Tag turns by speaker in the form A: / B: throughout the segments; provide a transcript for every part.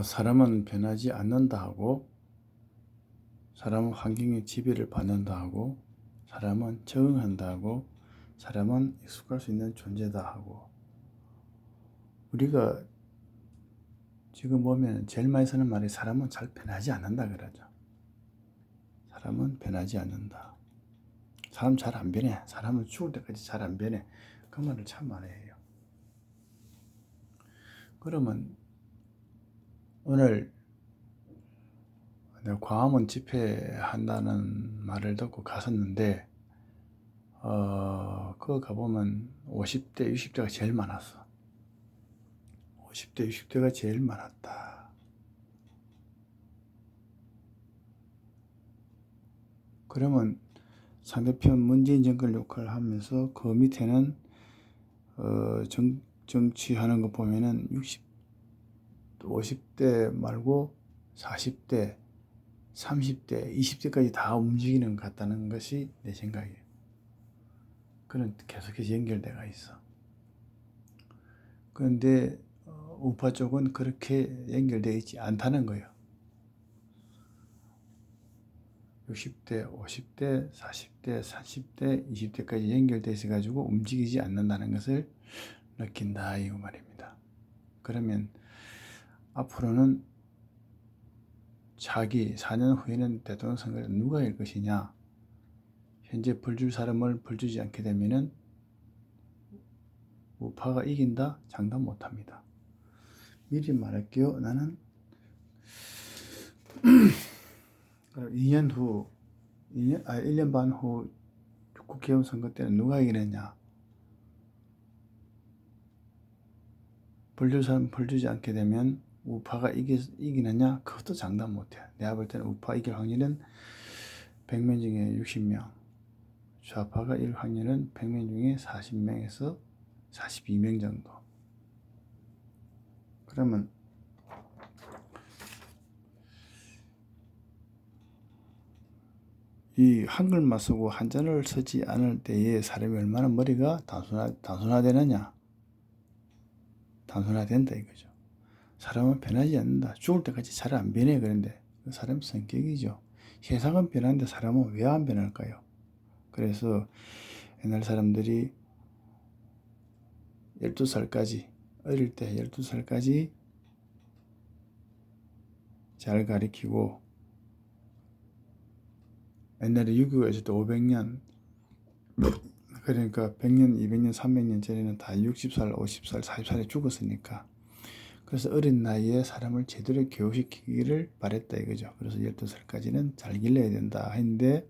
A: 사람은 변하지 않는다 하고, 사람은 환경의 지배를 받는다 하고, 사람은 적응한다 하고, 사람은 익숙할 수 있는 존재다 하고, 우리가 지금 보면 제일 많이 쓰는 말이 사람은 잘 변하지 않는다 그러죠. 사람은 변하지 않는다. 사람 잘 안 변해. 사람은 죽을 때까지 잘 안 변해. 그 말을 참 많이 해요. 그러면 오늘 내가 광화문 집회한다는 말을 듣고 갔었는데, 그거 가보면 50대, 60대가 제일 많았어. 50대, 60대가 제일 많았다. 그러면 상대편 문재인 정권 역할을 하면서 그 밑에는 정치하는 거 보면은 50대 말고 40대, 30대, 20대까지 다 움직이는 것 같다는 것이 내 생각이에요. 그는 계속해서 연결돼가 있어. 그런데 우파 쪽은 그렇게 연결되어 있지 않다는 거예요. 60대, 50대, 40대, 30대, 20대까지 연결되어 있어가지고 움직이지 않는다는 것을 느낀다 이 말입니다. 그러면 앞으로는 차기 4년 후에는 대통령 선거를 누가 할 것이냐, 현재 벌줄 사람을 벌주지 않게 되면은 우파가 이긴다 장담 못합니다. 미리 말할게요. 나는 2년 후, 1년 반 후 국회의원 선거 때는 누가 이기느냐, 벌줄 사람 벌주지 않게 되면 우파가 이기느냐, 그것도 장담 못해요. 내가 볼 때는 우파 이길 확률은 100명 중에 60명, 좌파가 이길 확률은 100명 중에 40명에서 42명 정도. 그러면 이 한글만 쓰고 한자를 쓰지 않을 때에 사람이 얼마나 머리가 단순화되느냐, 단순화된다 이거죠. 사람은 변하지 않는다. 죽을 때까지 잘 안 변해. 그런데 그 사람 성격이죠. 세상은 변하는데 사람은 왜 안 변할까요? 그래서 옛날 사람들이 12살까지, 어릴 때 12살까지 잘 가르치고, 옛날에 6.25에서도 500년, 그러니까 100년, 200년, 300년 전에는 다 60살, 50살, 40살에 죽었으니까. 그래서 어린 나이에 사람을 제대로 교육시키기를 바랬다 이거죠. 그래서 12살까지는 잘 길러야 된다 했는데,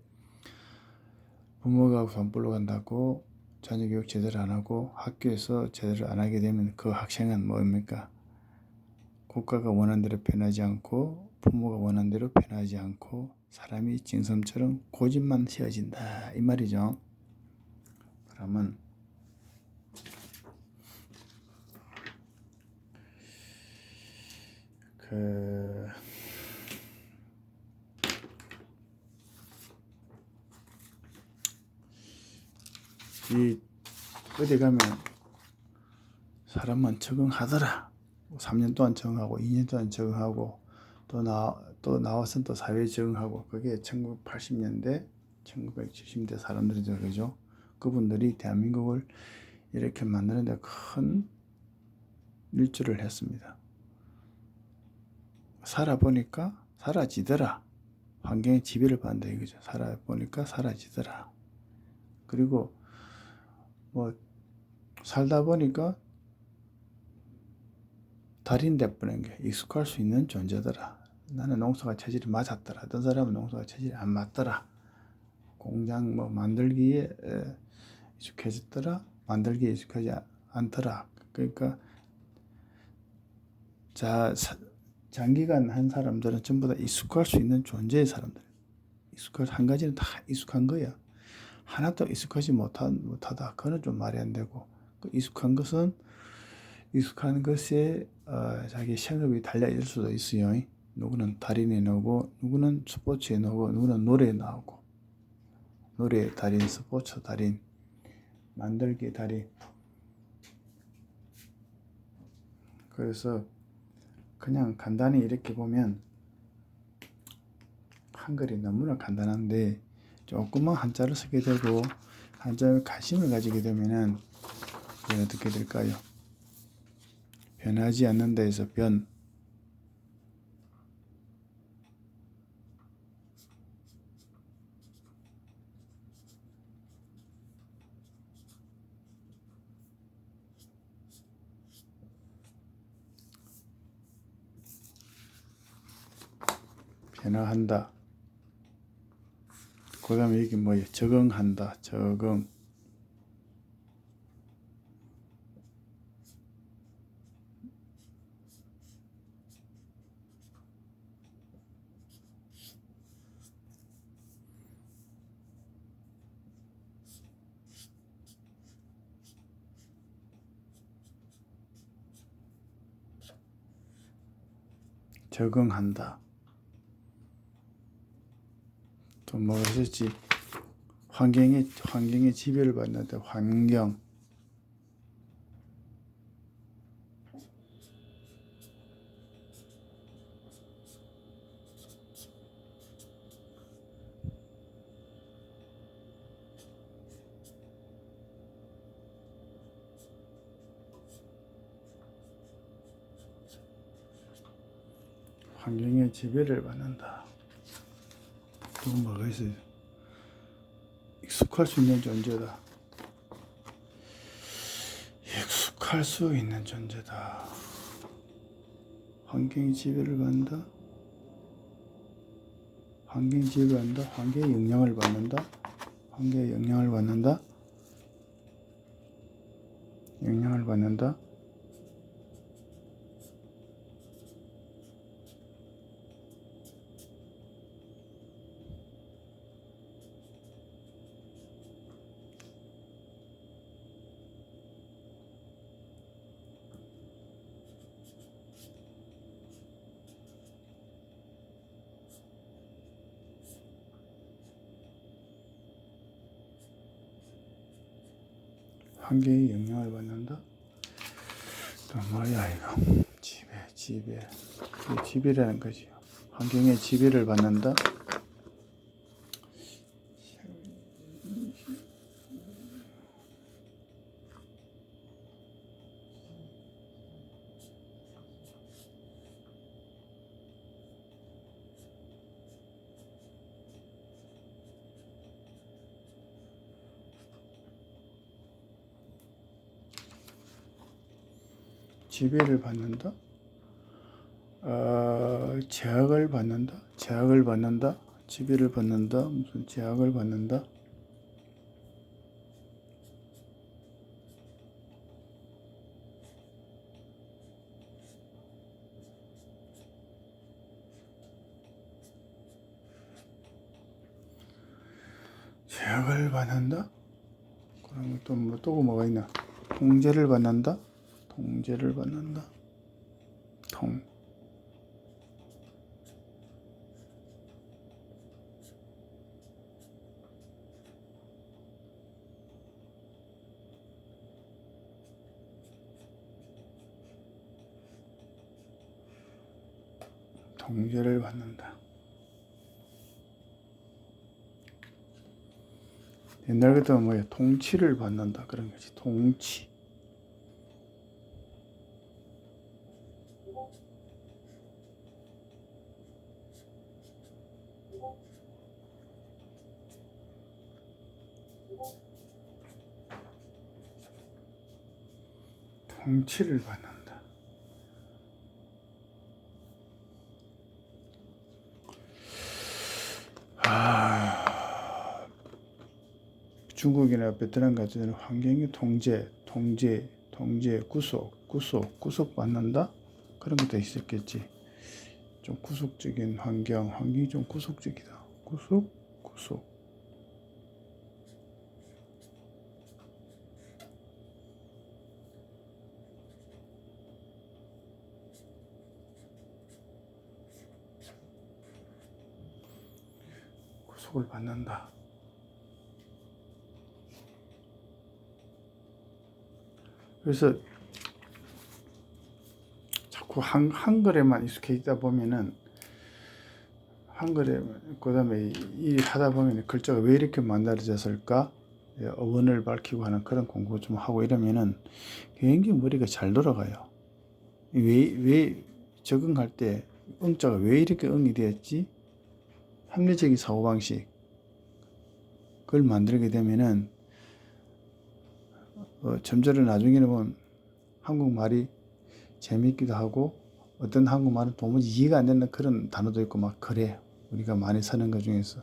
A: 부모가 돈벌러 간다고 자녀 교육 제대로 안 하고 학교에서 제대로 안 하게 되면 그 학생은 뭡니까? 국가가 원하는 대로 변하지 않고 부모가 원하는 대로 변하지 않고 사람이 징섬처럼 고집만 세워진다 이 말이죠. 그러면 이 어디 가면 사람만 적응하더라. 3년 동안 적응하고 2년 동안 적응하고 또 나와서 또 사회에 적응하고, 그게 1980년대 1970년대 사람들이죠. 그죠? 그분들이 대한민국을 이렇게 만드는데 큰 일조를 했습니다. 살아보니까 사라지더라. 환경의 지배를 받는다 이거죠. 살아보니까 사라지더라. 그리고 뭐 살다 보니까 달인 돼버린 게 익숙할 수 있는 존재더라. 나는 농사가 체질이 맞았더라. 어떤 사람은 농사가 체질이 안 맞더라. 공장 뭐 만들기에 익숙해졌더라. 만들기에 익숙하지 않더라. 그러니까 장기간 한 사람들은 전부 다 익숙할 수 있는 존재의 사람들. 한 가지는 다 익숙한 거야. 하나도 익숙하지 못하다. 그거는 좀 말이 안 되고, 그 익숙한 것에 자기 생업이 달려있을 수도 있어요. 누구는 달인에 나오고, 누구는 스포츠에 나오고, 누구는 노래에 나오고, 노래 달인, 스포츠 달인, 만들기 달인. 그래서 그냥 간단히 이렇게 보면 한글이 너무나 간단한데 조금만 한자를 쓰게 되고 한자에 관심을 가지게 되면은 이게 어떻게 될까요? 변하지 않는다 해서 변화한다. 그 다음에 이게 뭐예요? 적응한다. 적응한다. 또 뭐가 있었지? 환경에 지배를 받는다. 환경에 지배를 받는다. 또 뭐가 있어요? 익숙할 수 있는 존재다. 익숙할 수 있는 존재다. 환경의 지배를 받는다. 환경의 지배를 받는다. 환경의 영향을 받는다. 환경의 영향을 받는다. 영향을 받는다. 환경의 영향을 받는다. 또 뭐야 이거? 지배. 이게 지배라는 거지. 환경의 지배를 받는다. 지배를 받는다. 제약을 받는다. 지배를 받는다. 무슨 제약을 받는다. 제약을 받는다. 그러면 또 뭐가 있나? 통제를 받는다. 통제를 받는다. 옛날 같으면 뭐야? 통치를 받는다. 그런 거지. 통치를 받는다. 중국이나 베트남 같은 데는 환경의 통제, 구속 받는다? 그런 것도 있었겠지. 좀 구속적인 환경이 좀 구속적이다. 구속. 구속을 받는다. 그래서 자꾸 그 한글에만 익숙해 있다 보면은 한글에 그다음에 이 하다 보면 글자가 왜 이렇게 만들어졌을까 어원을 밝히고 하는 그런 공부 좀 하고 이러면은 굉장히 머리가 잘 돌아가요. 왜 적응할 때 응자가 왜 이렇게 응이 되었지? 합리적인 사고방식 그걸 만들게 되면은 점점 나중에는 보면 한국말이 재미있기도 하고 어떤 한국말은 도무지 이해가 안 되는 그런 단어도 있고 막 그래. 우리가 많이 쓰는 것 중에서.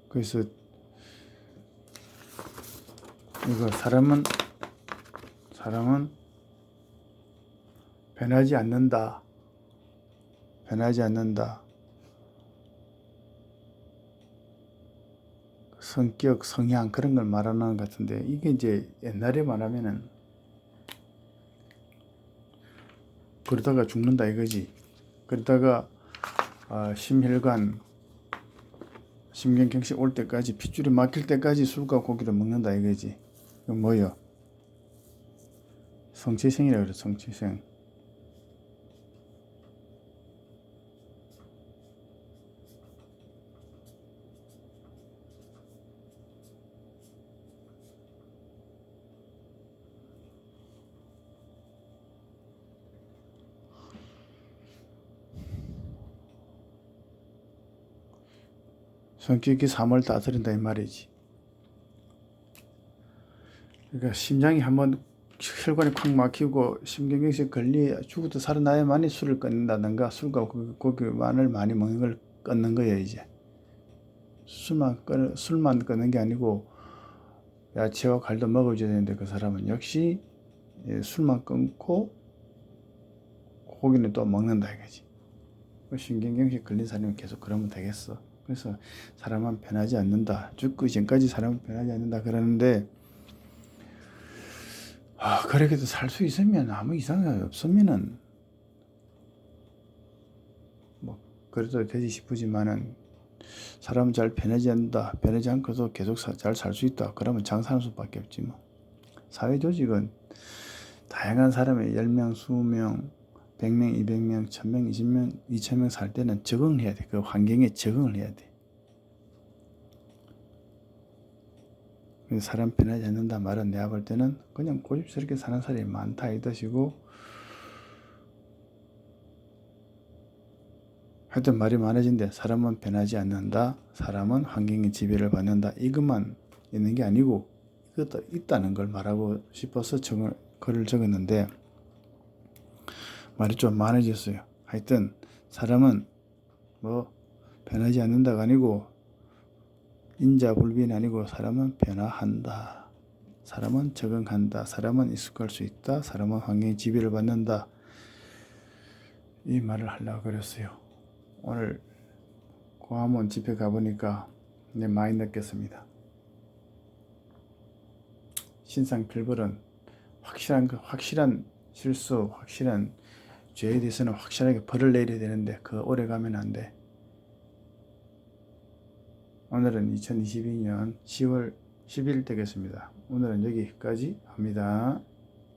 A: 그래서 이거 사람은 변하지 않는다. 변하지 않는다. 성격, 성향 그런 걸 말하는 것 같은데 이게 이제 옛날에 말하면은 그러다가 죽는다 이거지. 그러다가 심혈관 심경경색 올 때까지 핏줄이 막힐 때까지 술과 고기를 먹는다 이거지. 이거 뭐요? 성취생이라 그래. 성취생. 성격이 삶을 다스린다 이 말이지. 그러니까 심장이 한번 혈관이 콱 막히고 심경경색 걸리 죽어도 살아나야만이 술을 끊는다든가 술과 고기만을 많이 먹는 걸 끊는 거예요 이제. 술만 끊는 게 아니고 야채와 갈도 먹어줘야 되는데 그 사람은 역시 술만 끊고 고기는 또 먹는다 이거지. 신경경색 걸린 사람이 계속 그러면 되겠어. 그래서 사람은 변하지 않는다. 죽기 전까지 사람은 변하지 않는다 그러는데 그렇게도 살 수 있으면 아무 이상이 없으면은 뭐 그래도 되지 싶으지만은 사람은 잘 변하지 않는다. 변하지 않고도 계속 잘 살 수 있다. 그러면 장사하는 수밖에 없지 뭐. 사회 조직은 다양한 사람의 10명, 20명, 100명, 200명, 1000명, 20명, 2000명 살 때는 적응을 해야 돼. 그 환경에 적응을 해야 돼. 사람 변하지 않는다 말은 내가 볼 때는 그냥 고집스럽게 사는 사람이 많다 이 뜻이고 하여튼 말이 많아진데 사람은 변하지 않는다. 사람은 환경의 지배를 받는다. 이것만 있는 게 아니고 이것도 있다는 걸 말하고 싶어서 글을 적었는데 말이 좀 많아졌어요. 하여튼 사람은 뭐 변하지 않는다가 아니고 인자불변이 아니고 사람은 변화한다. 사람은 적응한다. 사람은 익숙할 수 있다. 사람은 환경의 지배를 받는다. 이 말을 하려고 그랬어요. 오늘 광화문 집회 가보니까 많이 느꼈습니다. 신상필벌은 확실한 실수, 확실한 죄에 대해서는 확실하게 벌을 내려야 되는데 그 오래 가면 안 돼. 오늘은 2022년 10월 10일 되겠습니다. 오늘은 여기까지 합니다.